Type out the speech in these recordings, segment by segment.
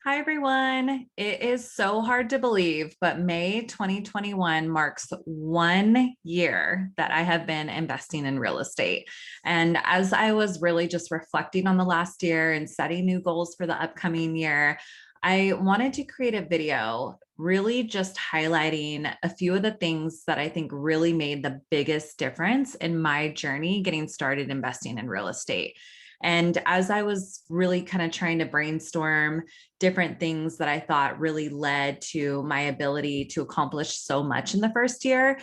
Hi, everyone. It is so hard to believe, but May 2021 marks 1 year that I have been investing in real estate. And as I was really just reflecting on the last year and setting new goals for the upcoming year, I wanted to create a video really just highlighting a few of the things that I think really made the biggest difference in my journey getting started investing in real estate. And as I was really kind of trying to brainstorm different things that I thought really led to my ability to accomplish so much in the first year,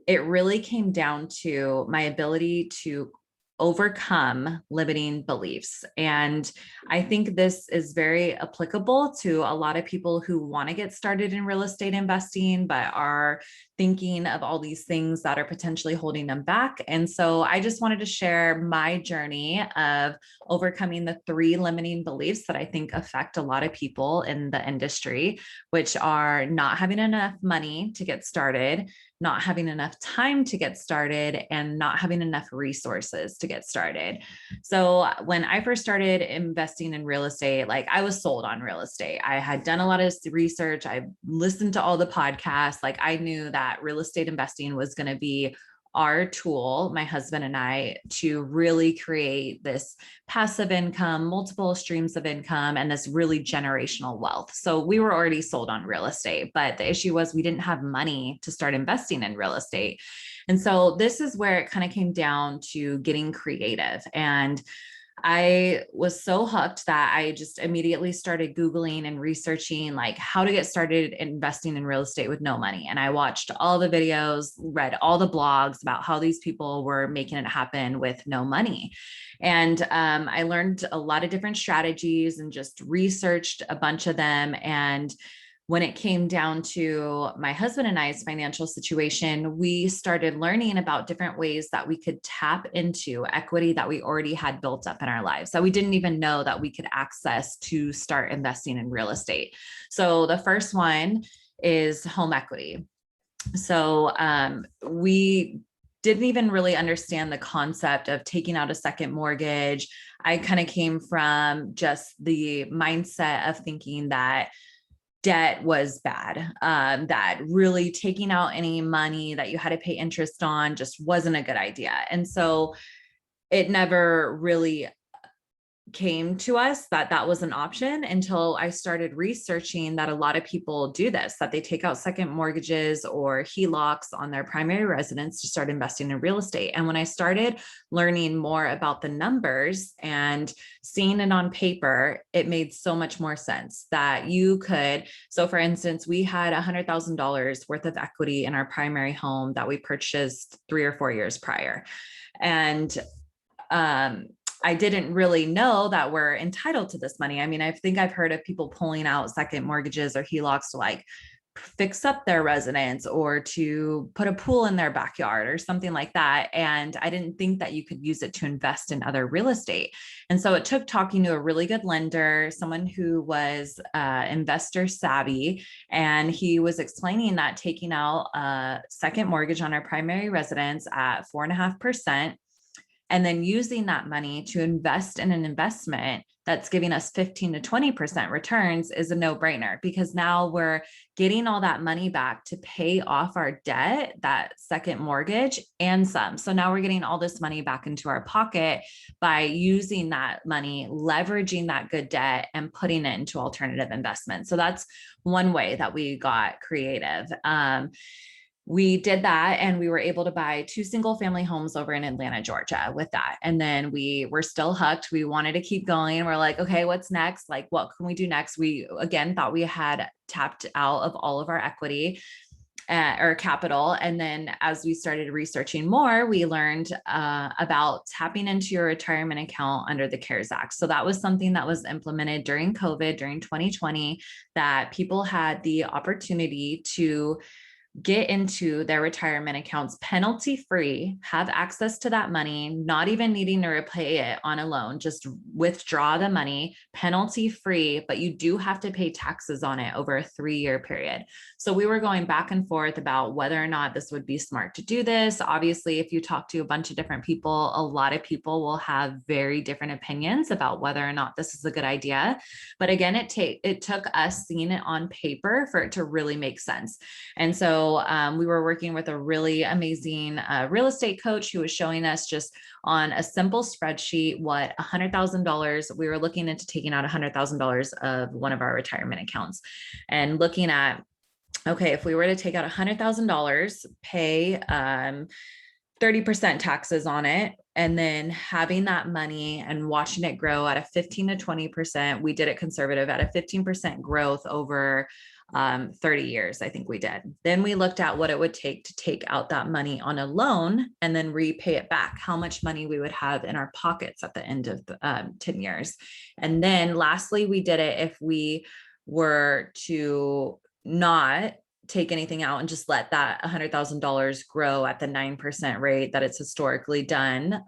it really came down to my ability to overcome limiting beliefs. And I think this is very applicable to a lot of people who want to get started in real estate investing, but are thinking of all these things that are potentially holding them back. And so I just wanted to share my journey of overcoming the three limiting beliefs that I think affect a lot of people in the industry, which are not having enough money to get started, not having enough time to get started, and not having enough resources to get started. So when I first started investing in real estate, like I was sold on real estate. I had done a lot of research. I listened to all the podcasts. Like I knew that real estate investing was going to be our tool, my husband and I, to really create this passive income, multiple streams of income, and this really generational wealth. So we were already sold on real estate, but the issue was we didn't have money to start investing in real estate. And so this is where it kind of came down to getting creative. And I was so hooked that I just immediately started Googling and researching like how to get started investing in real estate with no money. And I watched all the videos, read all the blogs about how these people were making it happen with no money. And I learned a lot of different strategies and just researched a bunch of them. And when it came down to my husband and I's financial situation, we started learning about different ways that we could tap into equity that we already had built up in our lives that we didn't even know that we could access to start investing in real estate. So the first one is home equity. So we didn't even really understand the concept of taking out a second mortgage. I kind of came from just the mindset of thinking that debt was bad, that really taking out any money that you had to pay interest on just wasn't a good idea. And so it never really came to us that that was an option until I started researching that a lot of people do this, that they take out second mortgages or HELOCs on their primary residence to start investing in real estate. And when I started learning more about the numbers and seeing it on paper, it made so much more sense that you could. So for instance, we had $100,000 worth of equity in our primary home that we purchased 3 or 4 years prior. And I didn't really know that we're entitled to this money. I mean, I think I've heard of people pulling out second mortgages or HELOCs to like fix up their residence or to put a pool in their backyard or something like that. And I didn't think that you could use it to invest in other real estate. And so it took talking to a really good lender, someone who was investor savvy, and he was explaining that taking out a second mortgage on our primary residence at 4.5%, and then using that money to invest in an investment that's giving us 15 to 20% returns is a no-brainer, because now we're getting all that money back to pay off our debt, that second mortgage, and some. So now we're getting all this money back into our pocket by using that money, leveraging that good debt, and putting it into alternative investments. So that's one way that we got creative. We did that, and we were able to buy 2 single-family homes over in Atlanta, Georgia with that. And then we were still hooked. We wanted to keep going. We're like, okay, what's next? Like, what can we do next? We again thought we had tapped out of all of our equity or capital. And then as we started researching more, we learned about tapping into your retirement account under the CARES Act. So that was something that was implemented during COVID, during 2020, that people had the opportunity to get into their retirement accounts penalty free, have access to that money, not even needing to repay it on a loan, just withdraw the money penalty free, but you do have to pay taxes on it over a 3-year period. So we were going back and forth about whether or not this would be smart to do this. Obviously, if you talk to a bunch of different people, a lot of people will have very different opinions about whether or not this is a good idea. But again, it took us seeing it on paper for it to really make sense. And so we were working with a really amazing real estate coach who was showing us just on a simple spreadsheet what $100,000, we were looking into taking out $100,000 of one of our retirement accounts and looking at, okay, if we were to take out $100,000, pay 30% taxes on it, and then having that money and watching it grow at a 15 to 20%, we did it conservative at a 15% growth over 30 years, I think we did. Then we looked at what it would take to take out that money on a loan and then repay it back, how much money we would have in our pockets at the end of 10 years. And then lastly, we did it if we were to not take anything out and just let that $100,000 grow at the 9% rate that it's historically done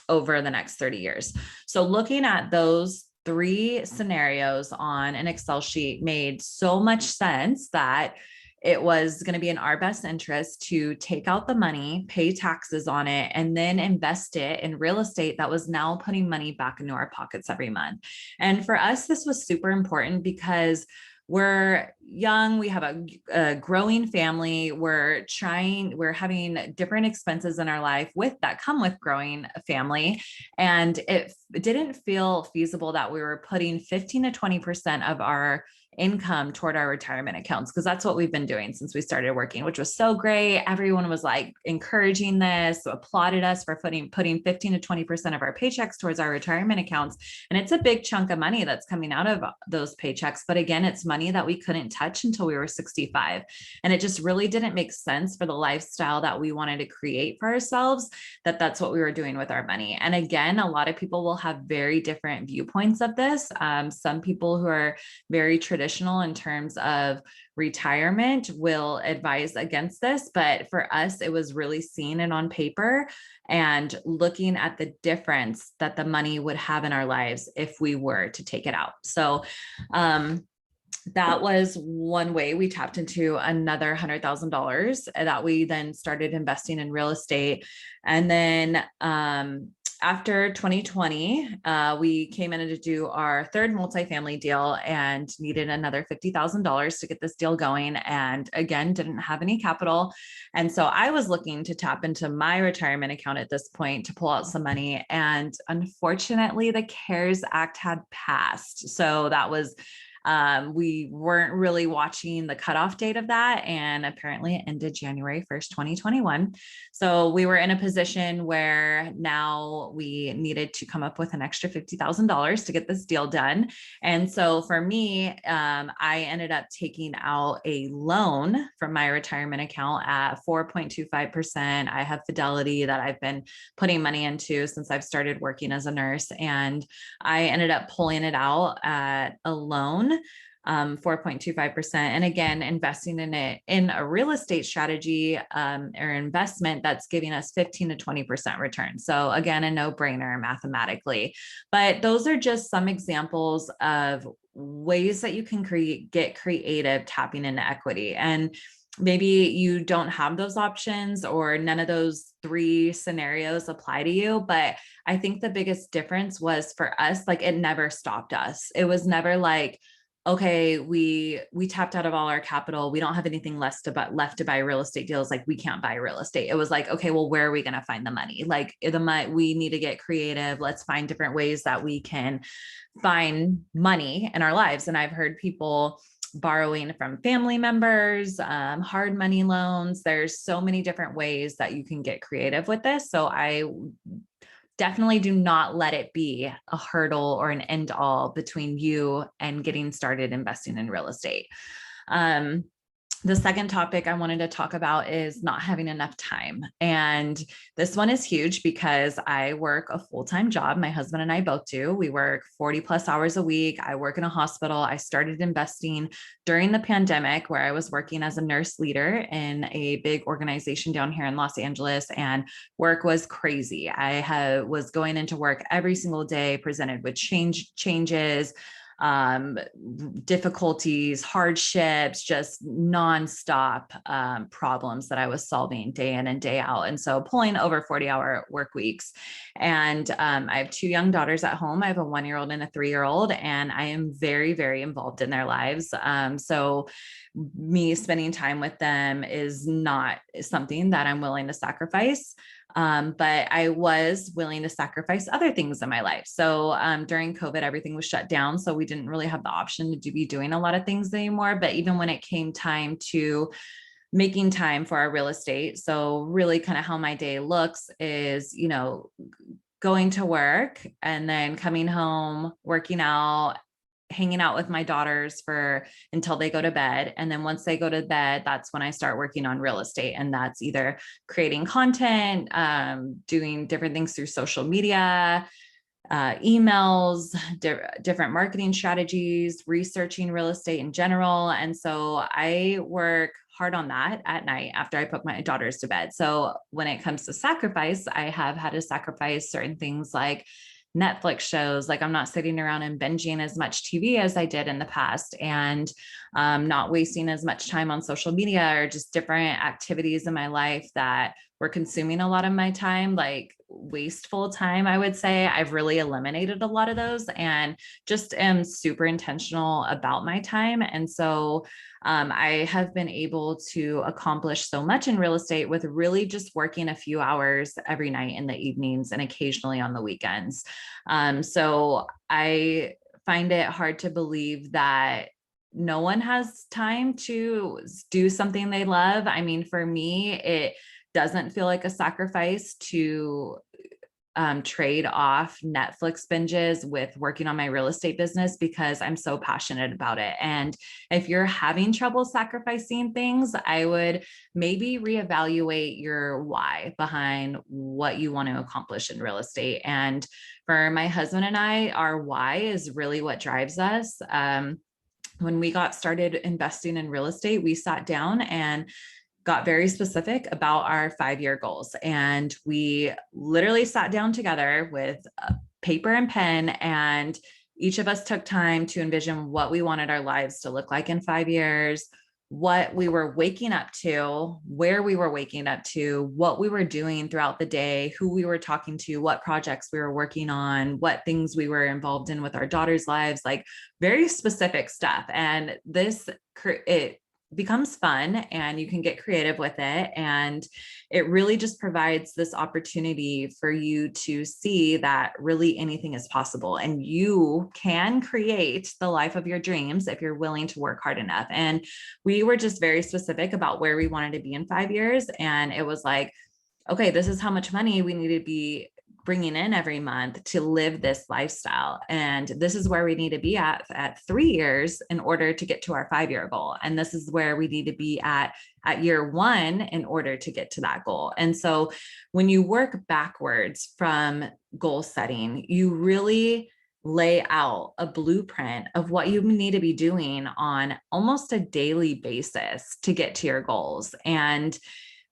over the next 30 years. So looking at those 3 scenarios on an Excel sheet made so much sense that it was going to be in our best interest to take out the money, pay taxes on it, and then invest it in real estate that was now putting money back into our pockets every month. And for us, this was super important because we're young, we have a growing family, we're having different expenses in our life that come with growing a family. And it didn't feel feasible that we were putting 15 to 20% of our income toward our retirement accounts, because that's what we've been doing since we started working, which was so great. Everyone was like encouraging this, applauded us for putting 15 to 20% of our paychecks towards our retirement accounts. And it's a big chunk of money that's coming out of those paychecks. But again, it's money that we couldn't touch until we were 65. And it just really didn't make sense for the lifestyle that we wanted to create for ourselves, that's what we were doing with our money. And again, a lot of people will have very different viewpoints of this. Some people who are very traditional in terms of retirement will advise against this. But for us, it was really seeing it on paper and looking at the difference that the money would have in our lives if we were to take it out. So, that was one way we tapped into another $100,000 that we then started investing in real estate. And then after 2020, we came in to do our third multifamily deal and needed another $50,000 to get this deal going. And again, didn't have any capital. And so I was looking to tap into my retirement account at this point to pull out some money. And unfortunately, the CARES Act had passed. So that was we weren't really watching the cutoff date of that. And apparently it ended January 1st, 2021. So we were in a position where now we needed to come up with an extra $50,000 to get this deal done. And so for me, I ended up taking out a loan from my retirement account at 4.25%. I have Fidelity that I've been putting money into since I've started working as a nurse. And I ended up pulling it out at a loan, 4.25%. And again, investing in it in a real estate strategy or investment that's giving us 15 to 20% return. So again, a no-brainer mathematically. But those are just some examples of ways that you can get creative tapping into equity. And maybe you don't have those options or none of those 3 scenarios apply to you. But I think the biggest difference was for us, like it never stopped us. It was never like, okay, we tapped out of all our capital. We don't have anything left to buy real estate deals. Like we can't buy real estate. It was like, okay, well, where are we going to find the money? Like we need to get creative. Let's find different ways that we can find money in our lives. And I've heard people borrowing from family members, hard money loans. There's so many different ways that you can get creative with this. So I definitely do not let it be a hurdle or an end all between you and getting started investing in real estate. The second topic I wanted to talk about is not having enough time. And this one is huge because I work a full-time job. My husband and I both do. We work 40 plus hours a week. I work in a hospital. I started investing during the pandemic where I was working as a nurse leader in a big organization down here in Los Angeles, and work was crazy. Was going into work every single day, presented with changes, um, difficulties, hardships, just nonstop problems that I was solving day in and day out. And so pulling over 40-hour work weeks. And I have two young daughters at home. I have a 1-year-old and a 3-year-old, and I am very, very involved in their lives. So me spending time with them is not something that I'm willing to sacrifice. But I was willing to sacrifice other things in my life. So during COVID, everything was shut down. So we didn't really have the option to be doing a lot of things anymore. But even when it came time to making time for our real estate, so really kind of how my day looks is, going to work and then coming home, working out, hanging out with my daughters for until they go to bed. And then once they go to bed, that's when I start working on real estate. And that's either creating content, doing different things through social media, emails, different marketing strategies, researching real estate in general. And so I work hard on that at night after I put my daughters to bed. So when it comes to sacrifice, I have had to sacrifice certain things like Netflix shows. Like I'm not sitting around and binging as much TV as I did in the past, and not wasting as much time on social media or just different activities in my life that were consuming a lot of my time, like wasteful time, I would say. I've really eliminated a lot of those and just am super intentional about my time. And so I have been able to accomplish so much in real estate with really just working a few hours every night in the evenings and occasionally on the weekends. So I find it hard to believe that no one has time to do something they love. I mean, for me, it doesn't feel like a sacrifice to trade off Netflix binges with working on my real estate business because I'm so passionate about it. And if you're having trouble sacrificing things, I would maybe reevaluate your why behind what you want to accomplish in real estate. And for my husband and I, our why is really what drives us. When we got started investing in real estate, we sat down and got very specific about our 5-year goals. And we literally sat down together with a paper and pen, and each of us took time to envision what we wanted our lives to look like in 5 years, what we were waking up to, where we were waking up to, what we were doing throughout the day, who we were talking to, what projects we were working on, what things we were involved in with our daughters' lives, like very specific stuff. And it becomes fun and you can get creative with it. And it really just provides this opportunity for you to see that really anything is possible and you can create the life of your dreams if you're willing to work hard enough. And we were just very specific about where we wanted to be in 5 years. And it was like, okay, this is how much money we need to be bringing in every month to live this lifestyle. And this is where we need to be at 3 years in order to get to our 5-year goal. And this is where we need to be at year 1 in order to get to that goal. And so when you work backwards from goal setting, you really lay out a blueprint of what you need to be doing on almost a daily basis to get to your goals. And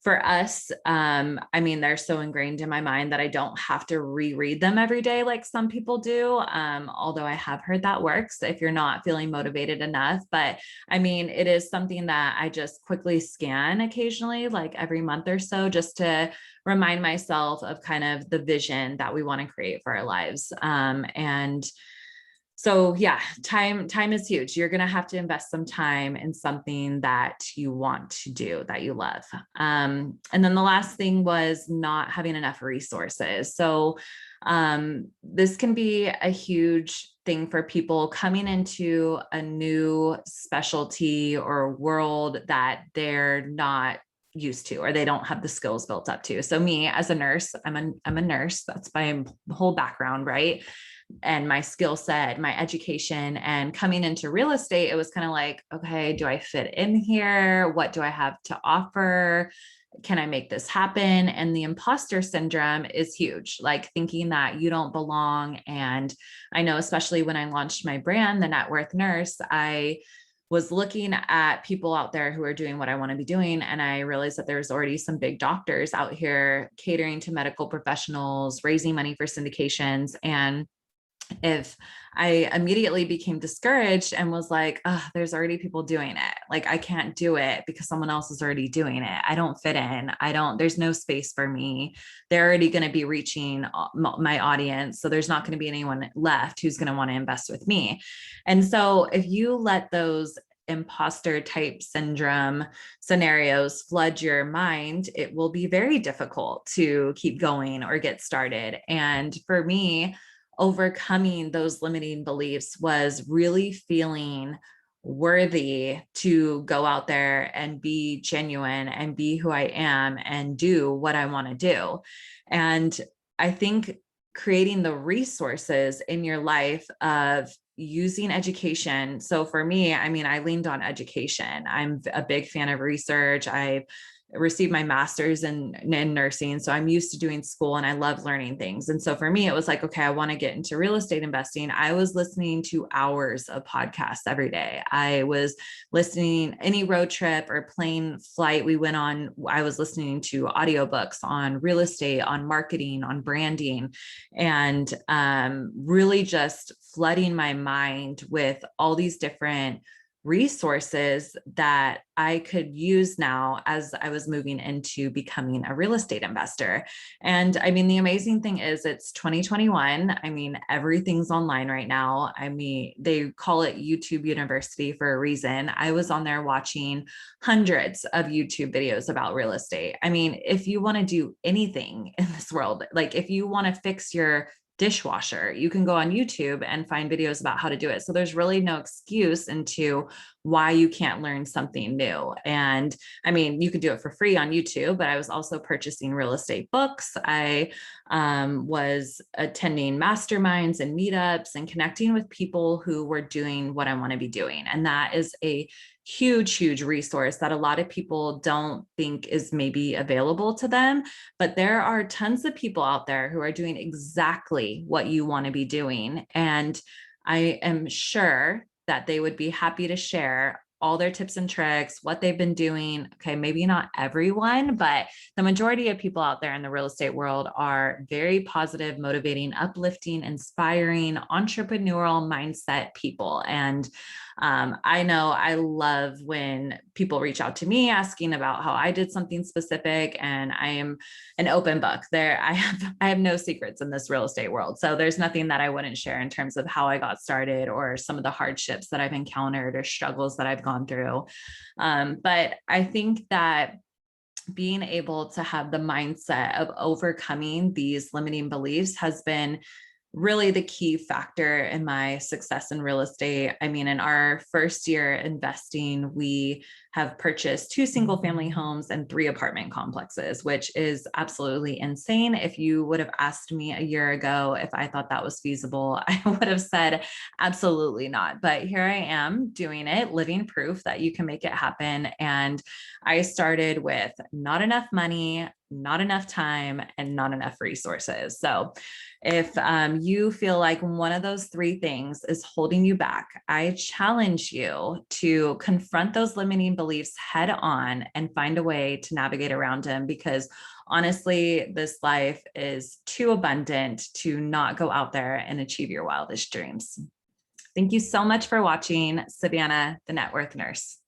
for us, I mean, they're so ingrained in my mind that I don't have to reread them every day like some people do. Although I have heard that works if you're not feeling motivated enough. But I mean, it is something that I just quickly scan occasionally, like every month or so, just to remind myself of kind of the vision that we want to create for our lives. And so yeah, time is huge. You're going to have to invest some time in something that you want to do, that you love. And then the last thing was not having enough resources. So this can be a huge thing for people coming into a new specialty or world that they're not used to, or they don't have the skills built up to. So me as a nurse, I'm a nurse. That's my whole background, right? and my skill set, my education. And coming into real estate, it was kind of like, okay, do I fit in here? What do I have to offer? Can I make this happen? And the imposter syndrome is huge, like thinking that you don't belong. And I know, especially when I launched my brand, The Net Worth Nurse, I was looking at people out there who are doing what I want to be doing. And I realized that there's already some big doctors out here catering to medical professionals, raising money for syndications. And if I immediately became discouraged and was like, oh, there's already people doing it. Like, I can't do it because someone else is already doing it. I don't fit in. There's no space for me. They're already going to be reaching my audience. So there's not going to be anyone left who's going to want to invest with me. And so if you let those imposter type syndrome scenarios flood your mind, it will be very difficult to keep going or get started. And for me, overcoming those limiting beliefs was really feeling worthy to go out there and be genuine and be who I am and do what I want to do. And I think creating the resources in your life of using education. So for me, I mean, I leaned on education. I'm a big fan of research. I received my master's in nursing. So I'm used to doing school and I love learning things. And so for me, it was like, okay, I want to get into real estate investing. I was listening to hours of podcasts every day. I was listening any road trip or plane flight we went on. I was listening to audiobooks on real estate, on marketing, on branding, and really just flooding my mind with all these different resources that I could use now as I was moving into becoming a real estate investor. And I mean, the amazing thing is it's 2021. I mean, everything's online right now. I mean, they call it YouTube University for a reason. I was on there watching hundreds of YouTube videos about real estate. I mean, if you want to do anything in this world, like if you want to fix your dishwasher, you can go on YouTube and find videos about how to do it. So there's really no excuse into why you can't learn something new. And I mean, you could do it for free on YouTube, but I was also purchasing real estate books. I was attending masterminds and meetups and connecting with people who were doing what I want to be doing. And that is a huge resource that a lot of people don't think is maybe available to them. But there are tons of people out there who are doing exactly what you want to be doing. And I am sure that they would be happy to share all their tips and tricks, what they've been doing. Okay, maybe not everyone, but the majority of people out there in the real estate world are very positive, motivating, uplifting, inspiring, entrepreneurial mindset people. And I know I love when people reach out to me asking about how I did something specific, and I am an open book. I have no secrets in this real estate world. So there's nothing that I wouldn't share in terms of how I got started or some of the hardships that I've encountered or struggles that I've gone through. But I think that being able to have the mindset of overcoming these limiting beliefs has been really the key factor in my success in real estate. I mean, in our first year investing, we have purchased 2 single family homes and 3 apartment complexes, which is absolutely insane. If you would have asked me a year ago if I thought that was feasible, I would have said absolutely not. But here I am doing it, living proof that you can make it happen. And I started with not enough money, not enough time, and not enough resources. So if you feel like one of those 3 things is holding you back, I challenge you to confront those limiting beliefs head on and find a way to navigate around them, because honestly, this life is too abundant to not go out there and achieve your wildest dreams. Thank you so much for watching. Savannah, the Net Worth Nurse.